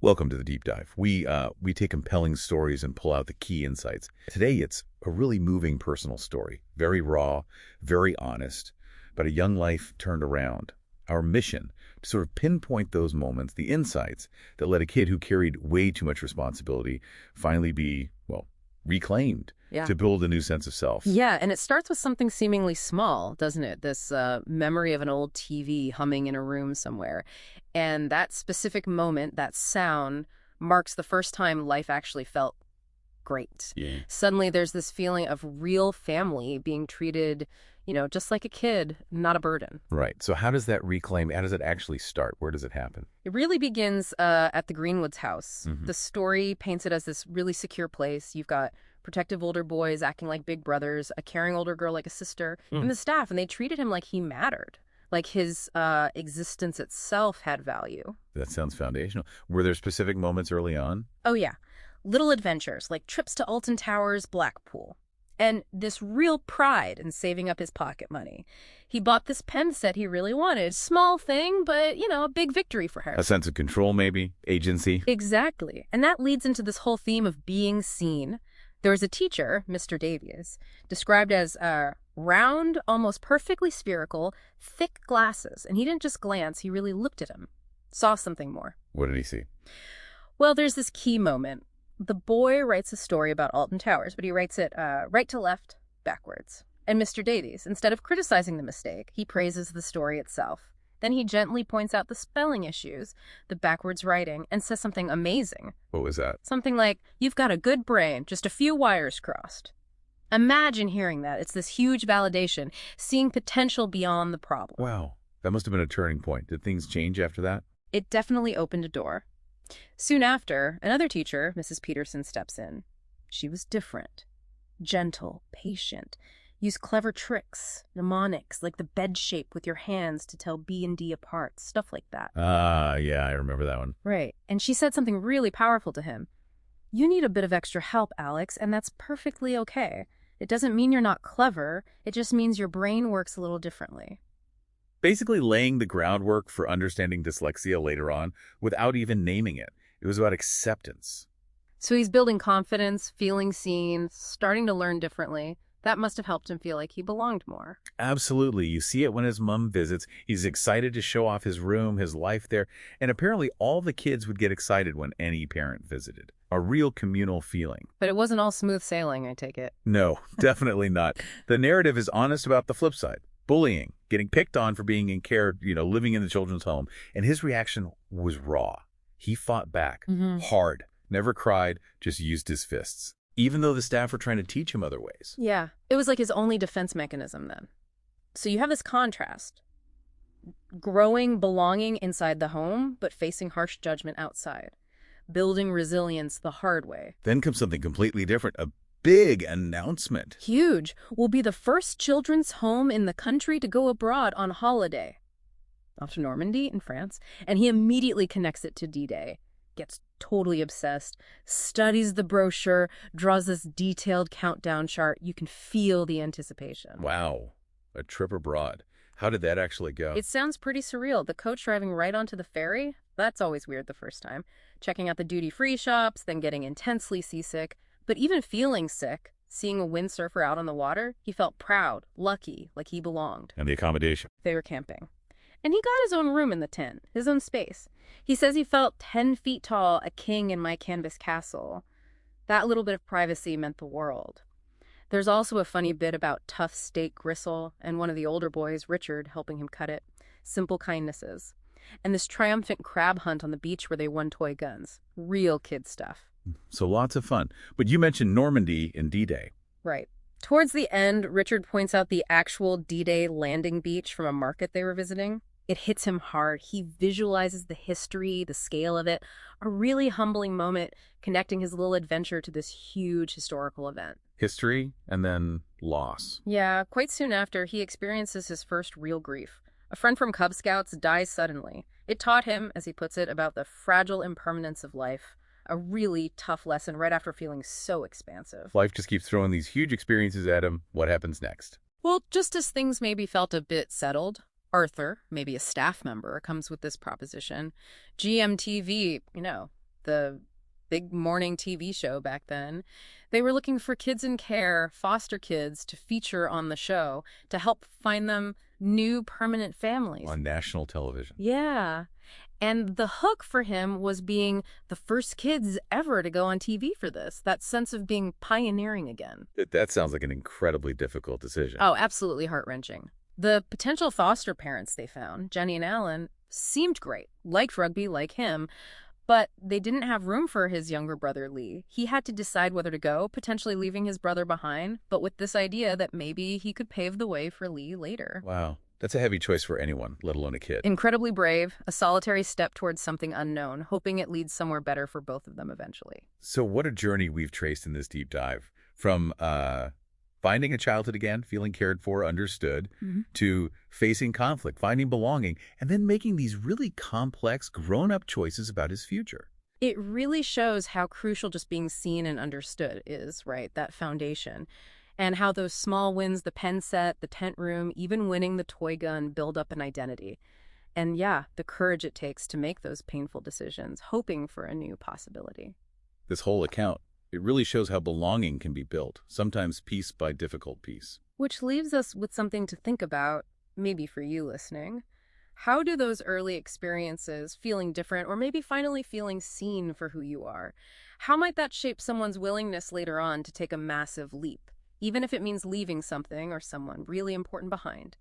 Welcome to the Deep Dive. We take compelling stories and pull out the key insights. Today, it's a really moving personal story, very raw, very honest, but a young life turned around. Our mission to sort of pinpoint those moments, the insights that let a kid who carried way too much responsibility finally be, well, reclaimed Yeah. to build a new sense of self. Yeah, and it starts with something seemingly small, doesn't it? This memory of an old TV humming in a room somewhere. And that specific moment, that sound, marks the first time life actually felt great. Yeah. Suddenly there's this feeling of real family being treated, just like a kid, not a burden. Right. So how does that reclaim, how does it actually start? Where does it happen? It really begins at the Greenwoods house. The story paints it as this really secure place. You've got protective older boys acting like big brothers, a caring older girl like a sister, and the staff, and they treated him like he mattered, like his existence itself had value. That sounds foundational. Were there specific moments early on? Oh, yeah. Little adventures, like trips to Alton Towers, Blackpool. And this real pride in saving up his pocket money. He bought this pen set he really wanted. Small thing, but, a big victory for her. A sense of control, maybe? Agency? Exactly. And that leads into this whole theme of being seen. There was a teacher, Mr. Davies, described as round, almost perfectly spherical, thick glasses. And he didn't just glance, he really looked at him, saw something more. What did he see? Well, there's this key moment. The boy writes a story about Alton Towers, but he writes it right to left, backwards. And Mr. Davies, instead of criticizing the mistake, he praises the story itself. Then he gently points out the spelling issues, the backwards writing, and says something amazing. What was that? Something like, "You've got a good brain, just a few wires crossed." Imagine hearing that. It's this huge validation, seeing potential beyond the problem. Wow. That must have been a turning point. Did things change after that? It definitely opened a door. Soon after, another teacher, Mrs. Peterson, steps in. She was different. Gentle, patient, used clever tricks, mnemonics, like the bed shape with your hands to tell B and D apart, stuff like that. Yeah, I remember that one. Right. And she said something really powerful to him. "You need a bit of extra help, Alex, and that's perfectly okay. It doesn't mean you're not clever. It just means your brain works a little differently." Basically laying the groundwork for understanding dyslexia later on without even naming it. It was about acceptance. So he's building confidence, feeling seen, starting to learn differently. That must have helped him feel like he belonged more. Absolutely. You see it when his mom visits. He's excited to show off his room, his life there. And apparently all the kids would get excited when any parent visited. A real communal feeling. But it wasn't all smooth sailing, I take it. No, definitely not. The narrative is honest about the flip side. Bullying, getting picked on for being in care, living in the children's home. And his reaction was raw. He fought back hard, never cried, just used his fists. Even though the staff were trying to teach him other ways. Yeah, it was like his only defense mechanism then. So you have this contrast. Growing belonging inside the home, but facing harsh judgment outside. Building resilience the hard way. Then comes something completely different, a big announcement. Huge. Will be the first children's home in the country to go abroad on holiday. Off to Normandy in France. And he immediately connects it to D-Day. Gets totally obsessed, studies the brochure, draws this detailed countdown chart. You can feel the anticipation. Wow. A trip abroad. How did that actually go? It sounds pretty surreal. The coach driving right onto the ferry? That's always weird the first time. Checking out the duty-free shops, then getting intensely seasick. But even feeling sick, seeing a windsurfer out on the water, he felt proud, lucky, like he belonged. And the accommodation. They were camping. And he got his own room in the tent, his own space. He says he felt 10 feet tall, a king in my canvas castle. That little bit of privacy meant the world. There's also a funny bit about tough steak gristle and one of the older boys, Richard, helping him cut it. Simple kindnesses. And this triumphant crab hunt on the beach where they won toy guns. Real kid stuff. So lots of fun. But you mentioned Normandy in D-Day. Right. Towards the end, Richard points out the actual D-Day landing beach from a market they were visiting. It hits him hard. He visualizes the history, the scale of it, a really humbling moment connecting his little adventure to this huge historical event. History and then loss. Yeah, quite soon after, he experiences his first real grief. A friend from Cub Scouts dies suddenly. It taught him, as he puts it, about the fragile impermanence of life. A really tough lesson right after feeling so expansive. Life just keeps throwing these huge experiences at him. What happens next? Well, just as things maybe felt a bit settled, Arthur, maybe a staff member, comes with this proposition. GMTV, the big morning TV show back then. They were looking for kids in care, foster kids, to feature on the show to help find them new permanent families. On national television. Yeah. And the hook for him was being the first kids ever to go on TV for this, that sense of being pioneering again. That sounds like an incredibly difficult decision. Oh, absolutely heart-wrenching. The potential foster parents they found, Jenny and Alan, seemed great, liked rugby like him, but they didn't have room for his younger brother, Lee. He had to decide whether to go, potentially leaving his brother behind, but with this idea that maybe he could pave the way for Lee later. Wow. That's a heavy choice for anyone, let alone a kid. Incredibly brave, a solitary step towards something unknown, hoping it leads somewhere better for both of them eventually. So what a journey we've traced in this deep dive. From finding a childhood again, feeling cared for, understood, to facing conflict, finding belonging, and then making these really complex, grown-up choices about his future. It really shows how crucial just being seen and understood is, right? That foundation. And how those small wins, the pen set, the tent room, even winning the toy gun, build up an identity. And yeah, the courage it takes to make those painful decisions, hoping for a new possibility. This whole account, it really shows how belonging can be built, sometimes piece by difficult piece. Which leaves us with something to think about, maybe for you listening. How do those early experiences, feeling different, or maybe finally feeling seen for who you are, how might that shape someone's willingness later on to take a massive leap, even if it means leaving something or someone really important behind?